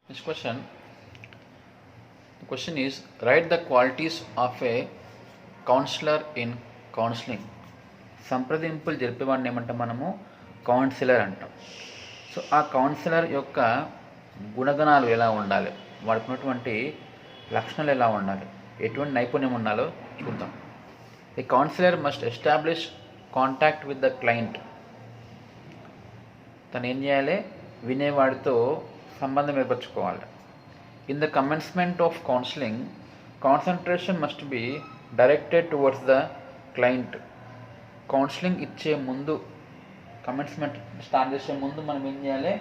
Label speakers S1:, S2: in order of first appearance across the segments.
S1: Next question. The question is, write the qualities of a counselor in counseling. సంప్రదింపులు జరిపేవాడిని ఏమంటాం మనము councillor అంటాం. So ఆ కౌన్సిలర్ యొక్క గుణగణాలు ఎలా ఉండాలి, వాడికి ఉన్నటువంటి లక్షణాలు ఎలా ఉండాలి, ఎటువంటి నైపుణ్యం ఉండాలో చూద్దాం. A counsellor must establish contact with the client. తను ఏం చేయాలి, వినేవాడితో సంబంధం ఏర్పరచుకోవాలి. In the commencement of counselling, concentration must be directed towards the client. Counselling ఇచ్చే ముందు, కమెన్స్మెంట్ స్టార్ట్ చేసే ముందు మనం ఏం చేయాలి,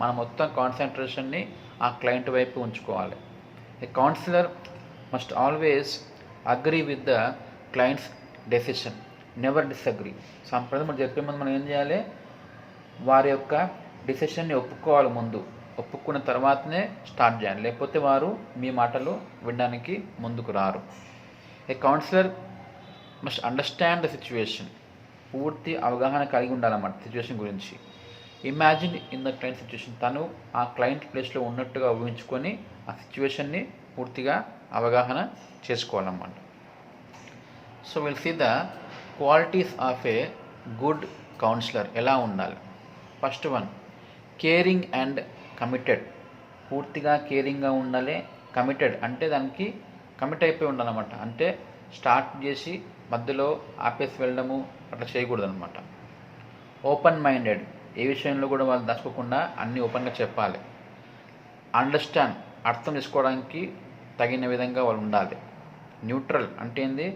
S1: మన మొత్తం కాన్సన్ట్రేషన్ని ఆ క్లయింట్ వైపు ఉంచుకోవాలి. A counsellor must always agree with the client's decision, never disagree. సంప్రదాయం చెప్పే ముందు మనం ఏం చేయాలి, వారి యొక్క డిసిషన్ని ఒప్పుకోవాలి. ముందు ఒప్పుకున్న తర్వాతనే స్టార్ట్ చేయాలి, లేకపోతే వారు మీ మాటలు వినడానికి ముందుకు రారు. A counsellor must understand the situation. పూర్తి అవగాహన కలిగి ఉండాలన్నమాట సిచ్యువేషన్ గురించి. Imagine in the client situation. తను ఆ క్లయింట్ ప్లేస్లో ఉన్నట్టుగా ఊహించుకొని ఆ సిచ్యువేషన్ని పూర్తిగా అవగాహన చేసుకోవాలన్నమాట. So will see the qualities of a good counsellor. ఎలా ఉండాలి? First one, caring and committed. పూర్తిగా కేరింగ్గా ఉండాలి. కమిటెడ్ అంటే దానికి కమిట్ అయిపోయి ఉండాలన్నమాట. అంటే స్టార్ట్ చేసి మధ్యలో ఆపేసి వెళ్ళడము అట్లా చేయకూడదు అనమాట. Open minded. ఏ విషయంలో కూడా వాళ్ళు దాచుకోకుండా అన్నీ ఓపెన్గా చెప్పాలి. అండర్స్టాండ్. అర్థం చేసుకోవడానికి తగిన విధంగా వాళ్ళు ఉండాలి. న్యూట్రల్ అంటే ఏంది?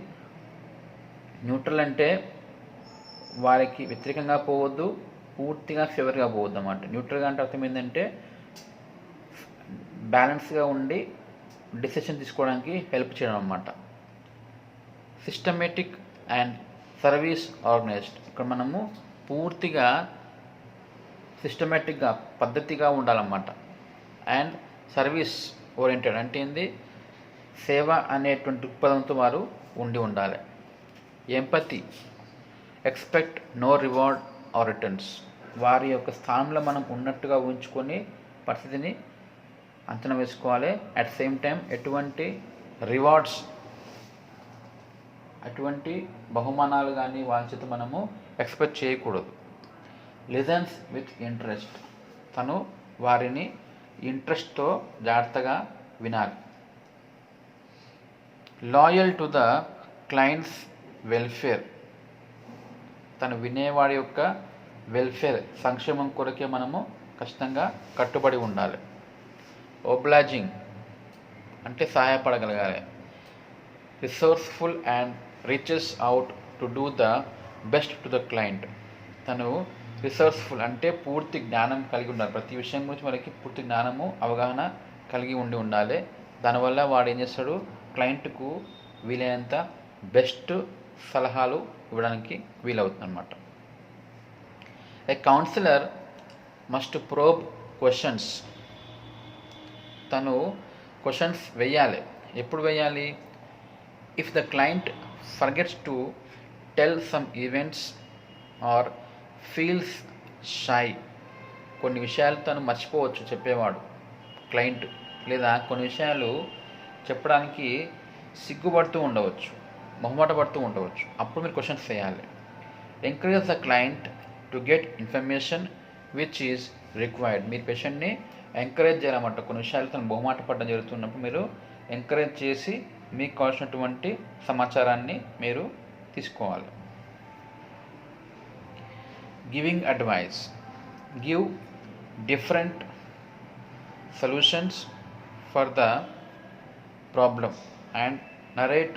S1: న్యూట్రల్ అంటే వారికి వ్యతిరేకంగా పోవద్దు, పూర్తిగా ఫేవర్గా పోవద్దు అన్నమాట. న్యూట్రల్గా అంటే అర్థం ఏంటంటే బ్యాలెన్స్గా ఉండి డిసిషన్ తీసుకోవడానికి హెల్ప్ చేయడం అన్నమాట. Systematic and service organised. ఇక్కడ మనము పూర్తిగా సిస్టమేటిక్గా, పద్ధతిగా ఉండాలన్నమాట. అండ్ సర్వీస్ ఓరియంటెడ్ అంటే ఏంది? సేవ అనేటువంటి దృక్పథంతో వారు ఉండాలి. Empathy. Expect no reward or returns. వారి యొక్క స్థానంలో మనం ఉన్నట్టుగా ఊహించుకొని పరిస్థితిని అంచనా వేసుకోవాలి. అట్ సేమ్ టైం ఎటువంటి రివార్డ్స్, అటువంటి బహుమానాలు కానీ వాళ్ళ చేత మనము ఎక్స్పెక్ట్ చేయకూడదు. Listens with interest. తను వారిని ఇంట్రెస్ట్తో జాగ్రత్తగా వినాలి. Loyal to the clients welfare. తను వినేవాడి యొక్క వెల్ఫేర్, సంక్షేమం కొరకే మనము ఖచ్చితంగా కట్టుబడి ఉండాలి. ఒబ్లాజింగ్ అంటే సహాయపడగలగాలి. Resourceful and reaches out to do the best to the client. తను రిసోర్స్ఫుల్ అంటే పూర్తి జ్ఞానం కలిగి ఉండాలి. ప్రతి విషయం గురించి మనకి పూర్తి జ్ఞానము, అవగాహన కలిగి ఉండాలి. దానివల్ల వాడు ఏం చేస్తాడు, క్లయింట్కు వీలైనంత బెస్ట్ సలహాలు ఇవ్వడానికి వీలవుతుంది అన్నమాట. A counsellor must probe questions. తను క్వశ్చన్స్ వేయాలి. ఎప్పుడు వేయాలి? If the client forgets to tell some events or feels shy. కొన్ని విషయాలు తను మర్చిపోవచ్చు చెప్పేవాడు క్లయింట్, లేదా కొన్ని విషయాలు చెప్పడానికి సిగ్గుపడుతూ ఉండవచ్చు, మొహమాట పడుతూ ఉండవచ్చు. అప్పుడు మీరు క్వశ్చన్స్ వేయాలి. Encourage the client to get information which is required. మీరు పేషెంట్ని ఎంకరేజ్ చేయాలన్నమాట. కొన్ని విషయాలు తను బహుమాట పడడం జరుగుతున్నప్పుడు మీరు ఎంకరేజ్ చేసి మీకు కావాల్సినటువంటి సమాచారాన్ని మీరు తీసుకోవాలి. Giving advice. Give different solutions for the problem and narrate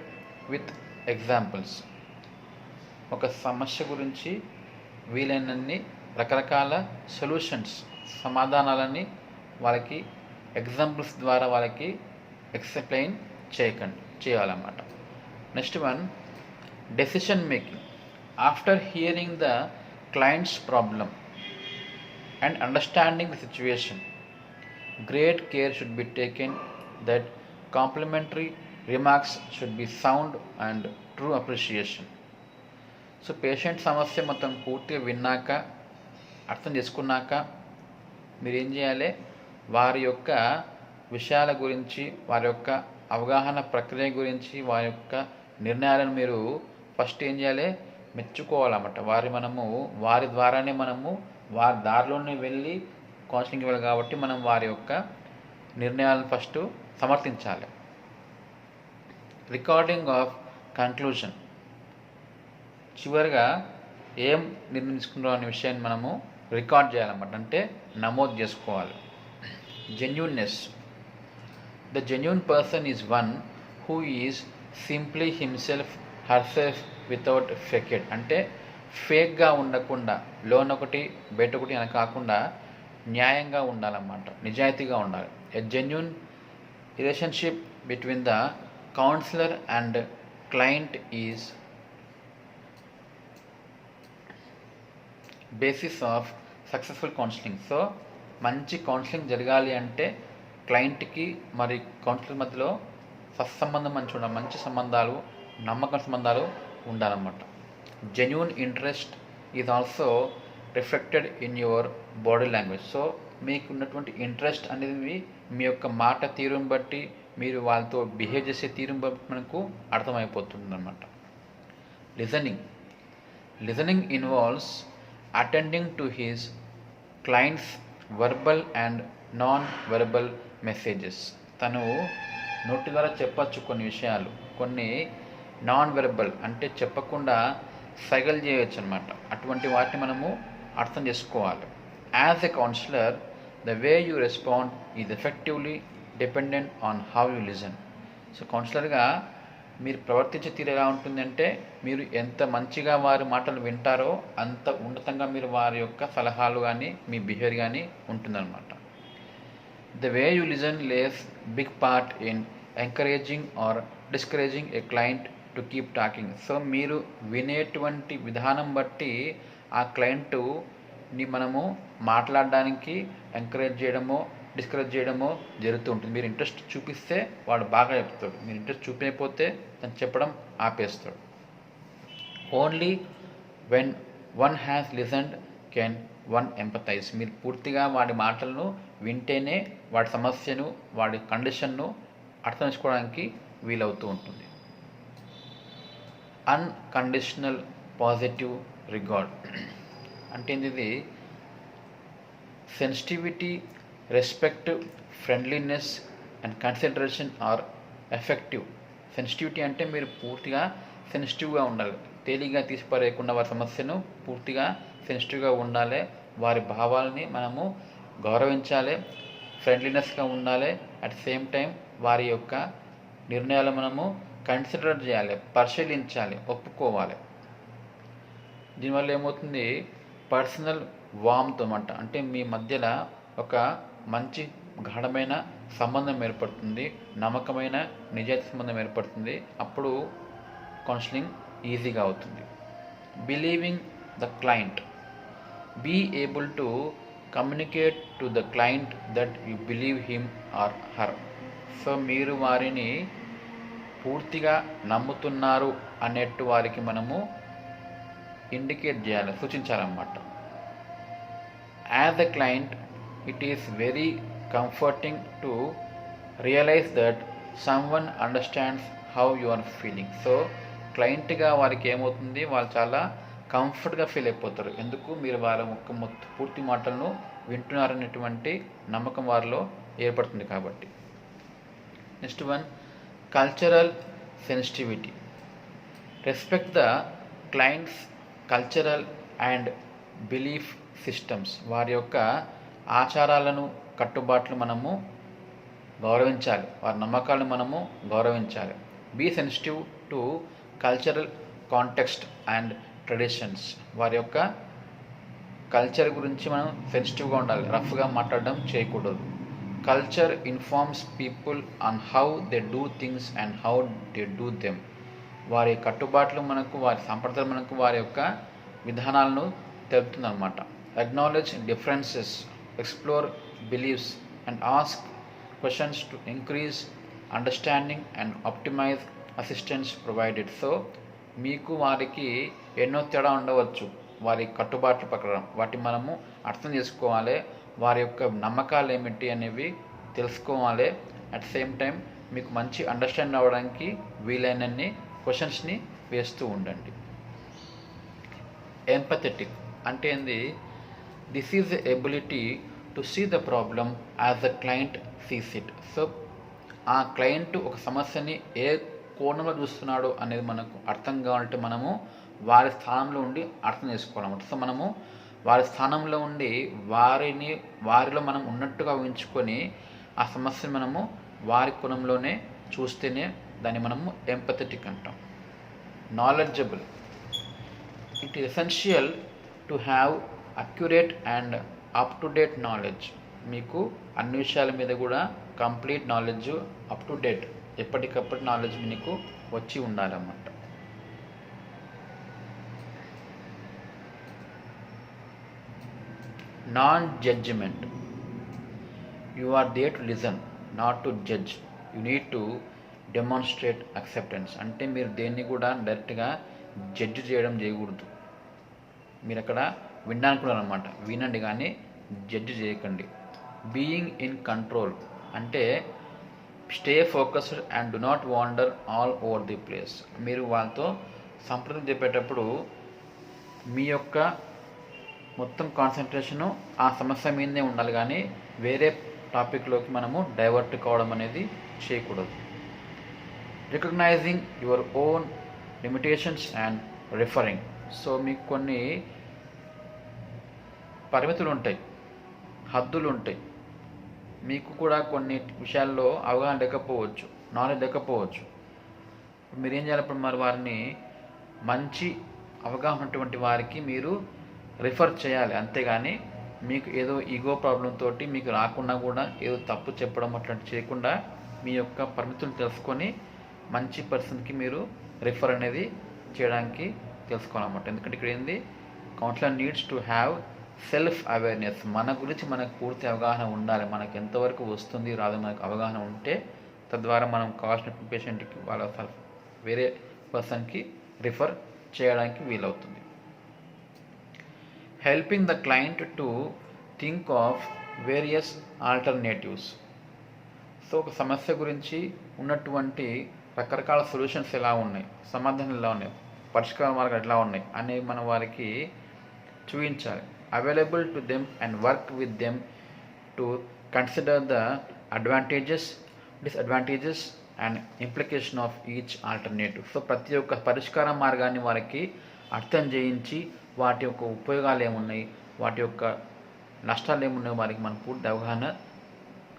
S1: with examples. ఒక సమస్య గురించి వీలైనన్ని రకరకాల సొల్యూషన్స్, సమాధానాలని వాళ్ళకి ఎగ్జాంపుల్స్ ద్వారా వాళ్ళకి ఎక్స్ప్లెయిన్ చేయాలన్నమాట. Next one, decision making. After hearing the clients problem and understanding the situation, great care should be taken that complimentary remarks should be sound and true appreciation. So patient సమస్య మొత్తం పూర్తిగా విన్నాక, అర్థం చేసుకున్నాక మీరు ఏం చేయాలి, వారి యొక్క విషయాల గురించి, వారి యొక్క అవగాహన ప్రక్రియ గురించి, వారి యొక్క నిర్ణయాలను మీరు ఫస్ట్ ఏం చేయాలి, మెచ్చుకోవాలన్నమాట. వారి ద్వారానే మనము వారి దారిలోనే వెళ్ళి కౌన్సిలింగ్ ఇవ్వాలి కాబట్టి మనం వారి యొక్క నిర్ణయాలను ఫస్ట్ సమర్థించాలి. రికార్డింగ్ ఆఫ్ కంక్లూజన్, చివరిగా ఏం నిర్ణయించుకుంటాం అనే విషయాన్ని మనము రికార్డ్ చేయాలన్నమాట, అంటే నమోదు చేసుకోవాలి. Genuineness, the genuine person is one who is simply himself herself without faked, అంటే ఫేక్గా ఉండకుండా లోనొకటి బయట ఒకటి అని కాకుండా న్యాయంగా ఉండాలన్నమాట, నిజాయితీగా ఉండాలి. A genuine relationship between the counsellor and client is basis of successful counselling. So మంచి కౌన్సిలింగ్ జరగాలి అంటే క్లయింట్కి మరి కౌన్సిలర్ మధ్యలో సత్సంబంధం మంచి సంబంధాలు, నమ్మకం సంబంధాలు ఉండాలన్నమాట. Genuine interest is also reflected in your body language. So మీకు ఉన్నటువంటి ఇంట్రెస్ట్ అనేది మీ యొక్క మాట తీరుని బట్టి, మీరు వాళ్ళతో బిహేవ్ చేసే తీరుని బట్టి మనకు అర్థమైపోతుంది అన్నమాట. Listening involves attending to his clients verbal and non verbal messages. తను నోటి ద్వారా చెప్పచ్చు కొన్ని విషయాలు, కొన్ని నాన్ వెర్బల్ అంటే చెప్పకుండా సైగలు చేయవచ్చు అనమాట. అటువంటి వాటిని మనము అర్థం చేసుకోవాలి. As a counsellor, the way you respond is effectively dependent on how you listen. So కౌన్సిలర్గా మీరు ప్రవర్తించే తీరు ఎలా ఉంటుందంటే, మీరు ఎంత మంచిగా వారి మాటలు వింటారో అంత ఉన్నతంగా మీరు వారి యొక్క సలహాలు కానీ మీ బిహేవియర్ కానీ ఉంటుందన్నమాట. The way you listen plays big part in encouraging or discouraging a client to keep talking. So మీరు వినేటువంటి విధానం బట్టి ఆ క్లయింట్ని మనము మాట్లాడడానికి ఎంకరేజ్ చేయడమో డిస్కరేజ్ చేయడమో జరుగుతూ ఉంటుంది. మీరు ఇంట్రెస్ట్ చూపిస్తే వాడు బాగా చెప్తాడు, మీరు ఇంట్రెస్ట్ చూపించకపోతే తను చెప్పడం ఆపేస్తాడు. Only when one has listened can one empathise. మీరు పూర్తిగా వాడి మాటలను వింటేనే వాడి సమస్యను, వాడి కండిషన్ను అర్థం చేసుకోవడానికి వీలవుతూ ఉంటుంది. అన్కండిషనల్ పాజిటివ్ రిగార్డ్ అంటే ఇది sensitivity, respect, friendliness and consideration or effective. Sensitivity అంటే మీరు పూర్తిగా సెన్సిటివ్గా ఉండాలి, తేలిగ్గా తీసిపారేయకుండా వారి సమస్యను పూర్తిగా సెన్సిటివ్గా ఉండాలి, వారి భావాలని మనము గౌరవించాలి, ఫ్రెండ్లీనెస్గా ఉండాలి. అట్ ద సేమ్ టైం వారి యొక్క నిర్ణయాలు మనము కన్సిడర్ చేయాలి, పరిశీలించాలి, ఒప్పుకోవాలి. దీనివల్ల ఏమవుతుంది, పర్సనల్ వామ్తో అన్నమాట, అంటే మీ మధ్యలో ఒక మంచి గాఢమైన సంబంధం ఏర్పడుతుంది, నమ్మకమైన నిజాయితీ సంబంధం ఏర్పడుతుంది. అప్పుడు కౌన్సిలింగ్ ఈజీగా అవుతుంది. Believing the client, be able to communicate to the client that you believe him or her. So మీరు వారిని పూర్తిగా నమ్ముతున్నారు అనేట్టు వారికి మనము ఇండికేట్ చేయాలి, సూచించాలన్నమాట. As a client, it is very comforting to realize that someone understands how you are feeling. So క్లయింట్గా వారికి ఏమవుతుంది, వాళ్ళు చాలా కంఫర్ట్గా ఫీల్ అయిపోతారు. ఎందుకు, మీరు వారి పూర్తి మాటలను వింటున్నారనేటువంటి నమ్మకం వారిలో ఏర్పడుతుంది కాబట్టి. Next one, cultural sensitivity. Respect the clients cultural and belief systems. వారి యొక్క ఆచారాలను, కట్టుబాట్లు మనము గౌరవించాలి, వారి నమ్మకాలను మనము గౌరవించాలి. Be sensitive to cultural context and traditions. వారి యొక్క కల్చర్ గురించి మనం సెన్సిటివ్గా ఉండాలి, రఫ్గా మాట్లాడడం చేయకూడదు. Culture informs people on how they do things and how they do them. వారి కట్టుబాట్లు మనకు, వారి సంప్రదాయాలు మనకు వారి యొక్క విధానాలను తెలుపుతుంది అన్నమాట. Acknowledge differences, explore beliefs and ask questions to increase understanding and optimise assistance provided. So మీకు వారికి ఎన్నో తేడా ఉండవచ్చు వారి కట్టుబాట్ల ప్రకారం, వాటిని మనము అర్థం చేసుకోవాలి, వారి యొక్క నమ్మకాలు ఏమిటి అనేవి తెలుసుకోవాలి. అట్ సేమ్ టైం మీకు మంచి అండర్స్టాండ్ అవ్వడానికి వీలైనన్ని క్వశ్చన్స్ని వేస్తూ ఉండండి. ఎంపథెటిక్ అంటే ఏంది? This is the ability to see the problem as the client sees it. So ఆ క్లయింట్ ఒక సమస్యని ఏ కోణంలో చూస్తున్నాడో అనేది మనకు అర్థం కావాలంటే మనము వారి స్థానంలో ఉండి అర్థం చేసుకోవాలన్నమాట. సో మనము వారి స్థానంలో ఉండి వారిలో మనం ఉన్నట్టుగా ఊహించుకొని ఆ సమస్యను మనము వారి కోణంలోనే చూస్తేనే దాన్ని మనము ఎంపథెటిక్ అంటాం. Knowledgeable, it is essential to have accurate and up to date knowledge. మీకు అన్ని విషయాల మీద కూడా complete knowledge, up to date ఎప్పటికప్పుడు నాలెడ్జ్ మీకు వచ్చి ఉండాలన్నమాట. Non judgement, you are there to listen not to judge. You need to demonstrate acceptance. అంటే మీరు దేన్ని కూడా డైరెక్ట్గా జడ్జ్ చేయకూడదు. మీరు అక్కడ వినడానుకున్నారనమాట, వినండి కానీ జడ్జ్ చేయకండి. బీయింగ్ ఇన్ కంట్రోల్ అంటే stay focused and do not wander all over the place. మీరు వాళ్ళతో సంప్రదింపు చెప్పేటప్పుడు మీ యొక్క మొత్తం కాన్సన్ట్రేషను ఆ సమస్య మీదనే ఉండాలి కానీ వేరే టాపిక్లోకి మనము డైవర్ట్ కావడం అనేది చేయకూడదు. Recognising your own limitations and referring. So మీకు కొన్ని పరిమితులు ఉంటాయి, హద్దులు ఉంటాయి. మీకు కూడా కొన్ని విషయాల్లో అవగాహన లేకపోవచ్చు, నాలెడ్జ్ లేకపోవచ్చు. మీరు ఏం చేయాలి? ఇప్పుడు మరి వారిని మంచి అవగాహన ఉన్నటువంటి వారికి మీరు రిఫర్ చేయాలి. అంతేగాని మీకు ఏదో ఈగో ప్రాబ్లం తోటి మీకు రాకుండా కూడా ఏదో తప్పు చెప్పడం అట్లాంటి చేయకుండా మీ యొక్క పరిమితులు తెలుసుకొని మంచి పర్సన్కి మీరు రిఫర్ అనేది చేయడానికి తెలుసుకోవాలన్నమాట. ఎందుకంటే ఇక్కడ ఏంది, counsellor needs to have self awareness. మన గురించి మనకు పూర్తి అవగాహన ఉండాలి. మనకు ఎంతవరకు వస్తుంది రాదు మనకు అవగాహన ఉంటే తద్వారా మనం కావాల్సిన పేషెంట్కి వాళ్ళ వేరే పర్సన్కి రిఫర్ చేయడానికి వీలవుతుంది. Helping the client to think of various alternatives. So ఒక సమస్య గురించి ఉన్నటువంటి రకరకాల సొల్యూషన్స్ ఎలా ఉన్నాయి, సమాధానాలు ఎలా ఉన్నాయి, పరిష్కార మార్గాలు ఎలా ఉన్నాయి అనేవి మనం వారికి చూపించాలి. Available to them and work with them to consider the advantages, disadvantages and implication of each alternative. So ప్రతి ఒక్క పరిష్కార మార్గాన్ని వారికి అర్థం చేయించి వాటి యొక్క ఉపయోగాలు ఏమున్నాయి, వాటి యొక్క నష్టాలు ఏమున్నాయో వారికి మనం పూర్తి అవగాహన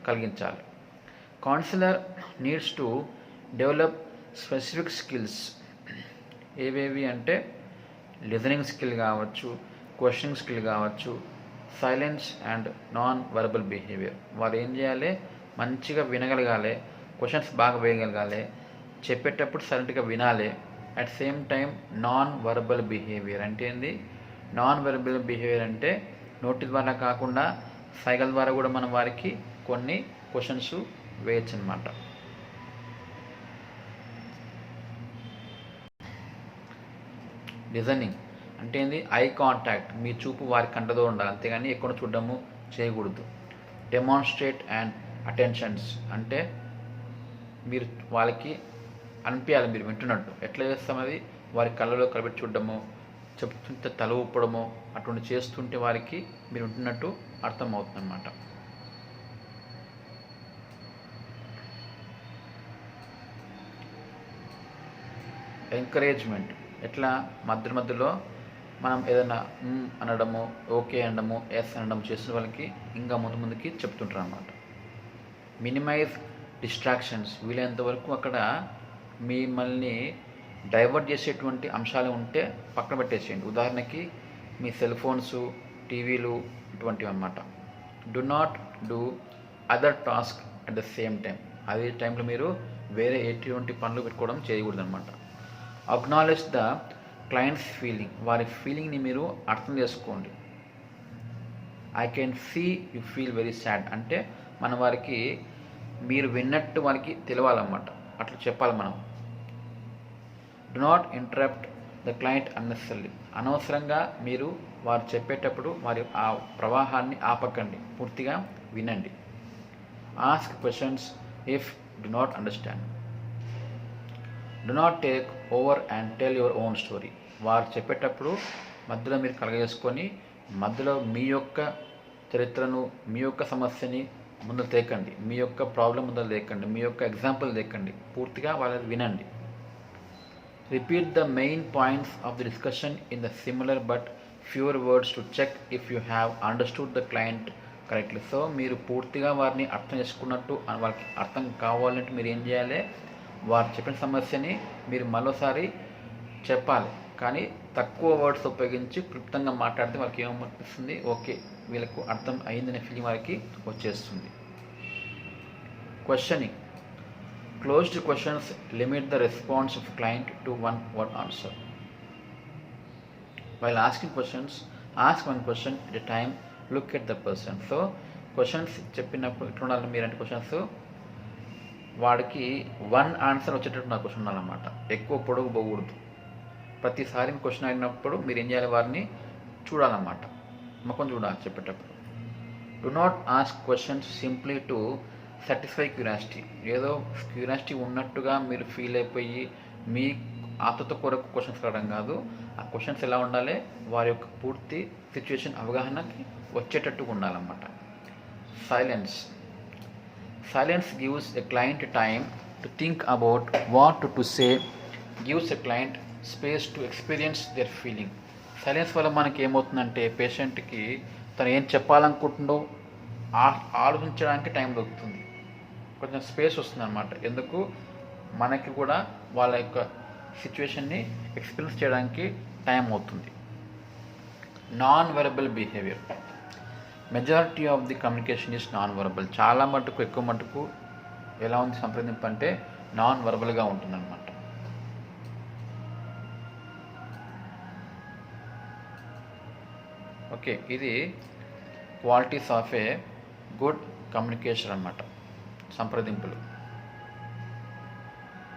S1: కలిగించాలి. Counsellor needs to develop specific skills. ఏవేవి అంటే లిజనింగ్ స్కిల్ కావచ్చు, క్వశ్చనింగ్ స్కిల్ కావచ్చు, silence and non verbal behaviour. వారు ఏం చేయాలి? మంచిగా వినగలగాలి, క్వశ్చన్స్ బాగా వేయగలగాలి, చెప్పేటప్పుడు సైలెంట్గా వినాలి. At same time non verbal behaviour అంటే ఏంది? నాన్ వర్బల్ బిహేవియర్ అంటే నోటి ద్వారా కాకుండా సైగల ద్వారా కూడా మనం వారికి కొన్ని క్వశ్చన్స్ వేయచ్చు అన్నమాట. లిజనింగ్ అంటే ఏంది? ఐ కాంటాక్ట్, మీ చూపు వారి కంటతో ఉండాలి, అంతేగాని ఎక్కడ చూడడము చేయకూడదు. డెమాన్స్ట్రేట్ అండ్ అటెన్షన్స్ అంటే మీరు వాళ్ళకి అనిపించాలి మీరు వింటున్నట్టు. ఎట్లా చేస్తాం అది? వారి కళ్ళలో కలబెట్టి చూడడము, చెప్తుంటే తల ఊపడము అటువంటి చేస్తుంటే వారికి మీరు వింటున్నట్టు అర్థమవుతుంది అన్నమాట. ఎంకరేజ్మెంట్ ఎట్లా? మధ్యలో మనం ఏదైనా అనడము, ఓకే అనడము, ఎస్ అనడం చేసిన వాళ్ళకి ఇంకా ముందుకి చెప్తుంటారు అన్నమాట. మినిమైజ్ డిస్ట్రాక్షన్స్, వీలైనంత వరకు అక్కడ మిమ్మల్ని డైవర్ట్ చేసేటువంటి అంశాలు ఉంటే పక్కన పెట్టేసేయండి. ఉదాహరణకి మీ సెల్ ఫోన్స్, టీవీలు ఇటువంటివి అన్నమాట. Do not do other task at the same time. అదే టైంలో మీరు వేరే ఎటువంటి పనులు పెట్టుకోవడం చేయకూడదు అనమాట. అక్నాలెడ్జ్ ద క్లయింట్స్ ఫీలింగ్, వారి ఫీలింగ్ని మీరు అర్థం చేసుకోండి. I can see you feel very sad అంటే మన వారికి మీరు విన్నట్టు వారికి తెలవాలన్నమాట, అట్లా చెప్పాలి మనం. Do not interrupt the client unnecessary. అనవసరంగా మీరు వారు చెప్పేటప్పుడు వారి ఆ ప్రవాహాన్ని ఆపకండి, పూర్తిగా వినండి. Ask questions if do not understand. Do not take over and tell your own story. వారు చెప్పేటప్పుడు మధ్యలో మీరు కలగజేసుకొని మధ్యలో మీ యొక్క చరిత్రను, మీ యొక్క సమస్యని ముందు తేకండి, మీ యొక్క ప్రాబ్లం ముందు లేకండి, మీ యొక్క ఎగ్జాంపుల్ లేకండి, పూర్తిగా వాళ్ళని వినండి. Repeat the main points of the discussion in the similar but fewer words to check if you have understood the client correctly. So మీరు పూర్తిగా వారిని అర్థం చేసుకున్నట్టు, వాళ్ళకి అర్థం కావాలంటే మీరు ఏం చేయాలి, వారు చెప్పిన సమస్యని మీరు మరోసారి చెప్పాలి, కానీ తక్కువ వర్డ్స్ ఉపయోగించి క్లుప్తంగా మాట్లాడితే వాళ్ళకి ఏమనిపిస్తుంది, ఓకే వీళ్ళకు అర్థం అయిందనే ఫీలింగ్ వారికి వచ్చేస్తుంది. Questioning. Closed questions limit the response of client to one word answer. While asking questions, ask one question at a time, look at the person. So questions చెప్పినప్పుడు ఎట్లా ఉండాలి మీరంటే, క్వశ్చన్స్ వాడికి వన్ ఆన్సర్ వచ్చేటట్టు నా question ఉండాలన్నమాట, ఎక్కువ పొడుగు పోకూడదు. ప్రతిసారి క్వశ్చన్ అడిగినప్పుడు మీరు ఏం చేయాలి, వారిని చూడాలన్నమాట, ముఖం చూడాలి చెప్పేటప్పుడు. Do not ask questions simply to satisfy curiosity. ఏదో క్యూరియాసిటీ ఉన్నట్టుగా మీరు ఫీల్ అయిపోయి మీ ఆతృత కొరకు క్వశ్చన్స్ అడగడం కాదు. ఆ క్వశ్చన్స్ ఎలా ఉండాలి, వారి యొక్క పూర్తి సిచ్యువేషన్ అవగాహనకి వచ్చేటట్టుగా ఉండాలన్నమాట. Silence. Silence gives a client time to think about what to say, gives a client space to experience their feeling. సైలెన్స్ వల్ల మనకి ఏమవుతుందంటే, పేషెంట్కి తను ఏం చెప్పాలనుకుంటుందో ఆలోచించడానికి టైం దొరుకుతుంది, కొంచెం స్పేస్ వస్తుంది అనమాట. ఎందుకు, మనకి కూడా వాళ్ళ యొక్క సిచ్యువేషన్ని ఎక్స్పీరియన్స్ చేయడానికి టైం అవుతుంది. Non verbal behaviour. Majority of the communication is non verbal. చాలా మటుకు, ఎక్కువ మటుకు ఎలా ఉంది సంప్రదింపు అంటే నాన్ వెరబుల్గా ఉంటుందన్నమాట. ఓకే, ఇది qualities of a good communication అన్నమాట, సంప్రదింపులు.